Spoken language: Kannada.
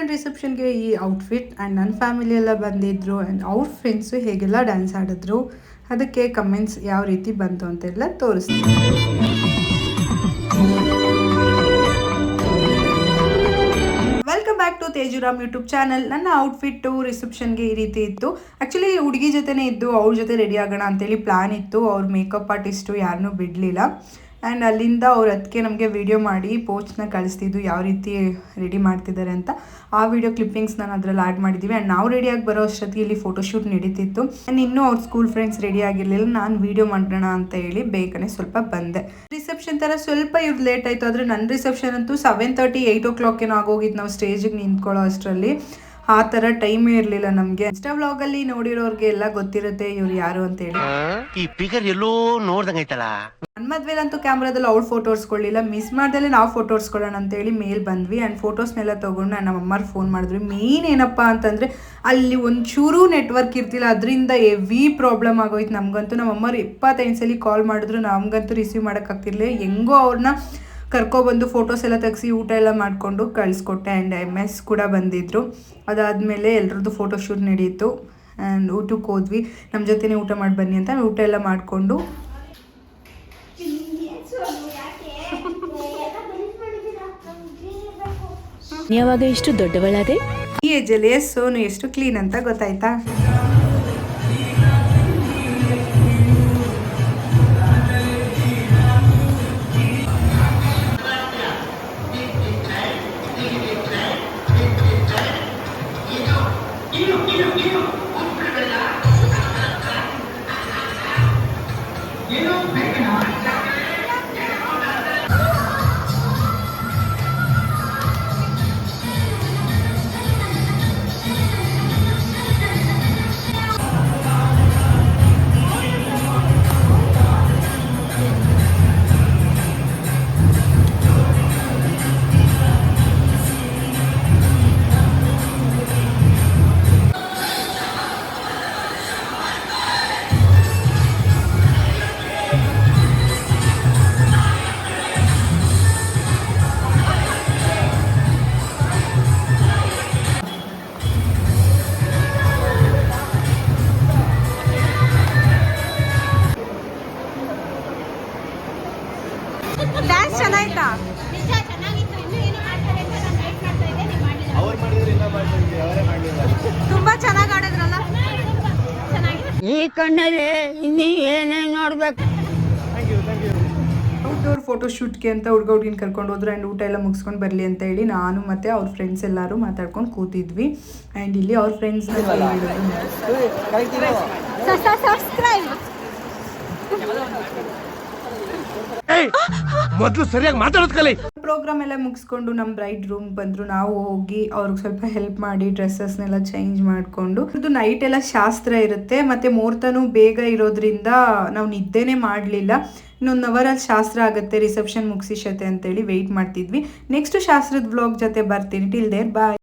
ಫ್ರೆಂಡ್ ರಿಸೆಪ್ಷನ್ಗೆ ಈ ಔಟ್ಫಿಟ್ ಆ್ಯಂಡ್ ನನ್ನ ಫ್ಯಾಮಿಲಿ ಎಲ್ಲ ಬಂದಿದ್ದರು ಆ್ಯಂಡ್ ಅವ್ರ ಫ್ರೆಂಡ್ಸು ಹೇಗೆಲ್ಲ ಡ್ಯಾನ್ಸ್ ಆಡಿದ್ರು, ಅದಕ್ಕೆ ಕಮೆಂಟ್ಸ್ ಯಾವ ರೀತಿ ಬಂತು ಅಂತೆಲ್ಲ ತೋರಿಸ್ತೀನಿ. Welcome back to Tejuram YouTube channel. ನನ್ನ ಔಟ್ಫಿಟ್ಟು ರಿಸೆಪ್ಷನ್ಗೆ ಈ ರೀತಿ ಇತ್ತು. ಆ್ಯಕ್ಚುಲಿ ಹುಡುಗಿ ಜೊತೆನೇ ಇದ್ದು ಅವ್ರ ಜೊತೆ ರೆಡಿ ಆಗೋಣ ಅಂತೇಳಿ ಪ್ಲ್ಯಾನ್ ಇತ್ತು. ಅವ್ರ ಮೇಕಪ್ ಆರ್ಟಿಸ್ಟು ಯಾರನ್ನೂ ಬಿಡಲಿಲ್ಲ. ಆ್ಯಂಡ್ ಅಲ್ಲಿಂದ ಅವ್ರು ಅದಕ್ಕೆ ನಮಗೆ ವಿಡಿಯೋ ಮಾಡಿ ಪೋಸ್ಟ್ನ ಕಳಿಸ್ತಿದ್ದು ಯಾವ ರೀತಿ ರೆಡಿ ಮಾಡ್ತಿದ್ದಾರೆ ಅಂತ. ಆ ವಿಡಿಯೋ ಕ್ಲಿಪ್ಪಿಂಗ್ಸ್ ನಾನು ಅದರಲ್ಲಿ ಆ್ಯಡ್ ಮಾಡಿದ್ದೀವಿ. ಆ್ಯಂಡ್ ನಾವು ರೆಡಿಯಾಗಿ ಬರೋ ಅಷ್ಟೊತ್ತಿಗೆ ಇಲ್ಲಿ ಫೋಟೋಶೂಟ್ ನಡೀತಿತ್ತು. ಆ್ಯಂಡ್ ಇನ್ನೂ ಅವ್ರ ಸ್ಕೂಲ್ ಫ್ರೆಂಡ್ಸ್ ರೆಡಿ ಆಗಿರಲಿಲ್ಲ. ನಾನು ವಿಡಿಯೋ ಮಾಡೋಣ ಅಂತ ಹೇಳಿ ಬೇಗನೆ ಸ್ವಲ್ಪ ಬಂದೆ. ರಿಸೆಪ್ಷನ್ ಥರ ಸ್ವಲ್ಪ ಇವ್ರು ಲೇಟ್ ಆಯಿತು. ಆದರೆ ನನ್ನ ರಿಸೆಪ್ಷನ್ ಅಂತೂ 7:30 8 o'clock ಏನೋ ಆಗೋಗಿದ್ದು ನಾವು ಸ್ಟೇಜಿಗೆ ನಿಂತ್ಕೊಳ್ಳೋ ಅಷ್ಟರಲ್ಲಿ. ಆ ಥರ ಟೈಮೇ ಇರಲಿಲ್ಲ ನಮಗೆ. ಇನ್ಸ್ಟಾ ವ್ಲಾಗಲ್ಲಿ ನೋಡಿರೋರಿಗೆ ಎಲ್ಲ ಗೊತ್ತಿರುತ್ತೆ ಇವ್ರು ಯಾರು ಅಂತೇಳಿ. ಈ ಫಿಗರ್ ಎಲ್ಲೋ ನೋಡ್ದಂಗೈತಲ್ಲ. ನನ್ನ ಮದ್ವೆಲಂತೂ ಕ್ಯಾಮ್ರಾದಲ್ಲಿ ಅವ್ಳು ಫೋಟೋ ಹೊಡ್ಸ್ಕೊಳ್ಳಿಲ್ಲ. ಮಿಸ್ ಮಾಡ್ದಲ್ಲೇ ನಾವು ಫೋಟೋ ಹೊಡ್ಸ್ಕೊಳ್ಳೋಣ ಅಂತೇಳಿ ಮೇಲ್ ಬಂದ್ವಿ. ಆ್ಯಂಡ್ ಫೋಟೋಸ್ನೆಲ್ಲ ತೊಗೊಂಡು ನಮ್ಮ ಅಮ್ಮರು ಫೋನ್ ಮಾಡಿದ್ವಿ. ಮೇನ್ ಏನಪ್ಪ ಅಂತಂದರೆ ಅಲ್ಲಿ ಒಂಚೂರು ನೆಟ್ವರ್ಕ್ ಇರ್ತಿಲ್ಲ. ಅದರಿಂದ ಹೆವಿ ಪ್ರಾಬ್ಲಮ್ ಆಗೋಯ್ತು ನಮಗಂತೂ. ನಮ್ಮ ಅಮ್ಮರು 75 ಸಲ ಕಾಲ್ ಮಾಡಿದ್ರು, ನಮಗಂತೂ ರಿಸೀವ್ ಮಾಡೋಕ್ಕಾಗ್ತಿರ್ಲಿಲ್ಲ. ಹೆಂಗೋ ಅವ್ರನ್ನ ಕರ್ಕೊಬಂದು ಫೋಟೋಸ್ ಎಲ್ಲ ತೆಗೆಸಿ ಊಟ ಎಲ್ಲ ಮಾಡಿಕೊಂಡು ಕಳಿಸ್ಕೊಟ್ಟೆ. ಆ್ಯಂಡ್ MS ಕೂಡ ಬಂದಿದ್ದರು. ಅದಾದಮೇಲೆ ಎಲ್ಲರದ್ದು ಫೋಟೋಶೂಟ್ ನಡೀತು. ಆ್ಯಂಡ್ ಊಟಕ್ಕೆ ಹೋದ್ವಿ. ನಮ್ಮ ಜೊತೆನೇ ಊಟ ಮಾಡಿ ಬನ್ನಿ ಅಂತ ಊಟ ಎಲ್ಲ ಮಾಡಿಕೊಂಡು ಯಾವಾಗ ಇಷ್ಟು ದೊಡ್ಡವಳಾದೆ? ಈ ಏಜಲ್ಲಿ ಸೋನು ಎಷ್ಟು ಕ್ಲೀನ್ ಅಂತ ಗೊತ್ತಾಯ್ತಾ? ಡ್ಯಾನ್ಸ್ ಚೆನ್ನಾಯ್ತಾ? ತುಂಬಾ ಚೆನ್ನಾಗಿ ಆಡಿದ್ರಲ್ಲ. ಈ ಕಣ್ಣಲ್ಲಿ ಇನ್ನೀ ಏನೇನು ನೋಡ್ಬೇಕು. ಔಟ್ಡೋರ್ ಫೋಟೋಶೂಟ್ಗೆ ಅಂತ ಹುಡುಗಿನ ಕರ್ಕೊಂಡು ಹೋದ್ರು. ಆ್ಯಂಡ್ ಊಟ ಎಲ್ಲ ಮುಗಿಸ್ಕೊಂಡು ಬರಲಿ ಅಂತ ಹೇಳಿ ನಾನು ಮತ್ತು ಅವ್ರ ಫ್ರೆಂಡ್ಸ್ ಎಲ್ಲರೂ ಮಾತಾಡ್ಕೊಂಡು ಕೂತಿದ್ವಿ. ಆ್ಯಂಡ್ ಇಲ್ಲಿ ಅವ್ರ ಫ್ರೆಂಡ್ಸ್ ಮೊದಲು ಸರಿಯಾಗಿ ಮಾತಾಡೋದು ಕಲಿ. ಪ್ರೋಗ್ರಾಮ್ ಎಲ್ಲ ಮುಗಿಸ್ಕೊಂಡು ನಮ್ಮ ಬ್ರೈಡ್ ರೂಮ್ ಬಂದರು. ನಾವು ಹೋಗಿ ಅವ್ರಿಗೆ ಸ್ವಲ್ಪ ಹೆಲ್ಪ್ ಮಾಡಿ ಡ್ರೆಸ್ಸಸ್ನೆಲ್ಲ ಚೇಂಜ್ ಮಾಡಿಕೊಂಡು. ಇದು ನೈಟ್ ಎಲ್ಲ ಶಾಸ್ತ್ರ ಇರುತ್ತೆ ಮತ್ತು ಮುಹೂರ್ತನೂ ಬೇಗ ಇರೋದ್ರಿಂದ ನಾವು ನಿದ್ದೆನೇ ಮಾಡಲಿಲ್ಲ. ಇನ್ನೊಂದು ಅವರಲ್ಲಿ ಶಾಸ್ತ್ರ ಆಗುತ್ತೆ, ರಿಸೆಪ್ಷನ್ ಮುಗಿಸಿಶತೆ ಅಂತೇಳಿ ವೆಯ್ಟ್ ಮಾಡ್ತಿದ್ವಿ. ನೆಕ್ಸ್ಟ್ ಶಾಸ್ತ್ರದ ವ್ಲಾಗ್ ಜೊತೆ ಬರ್ತೀನಿ. Till there bye.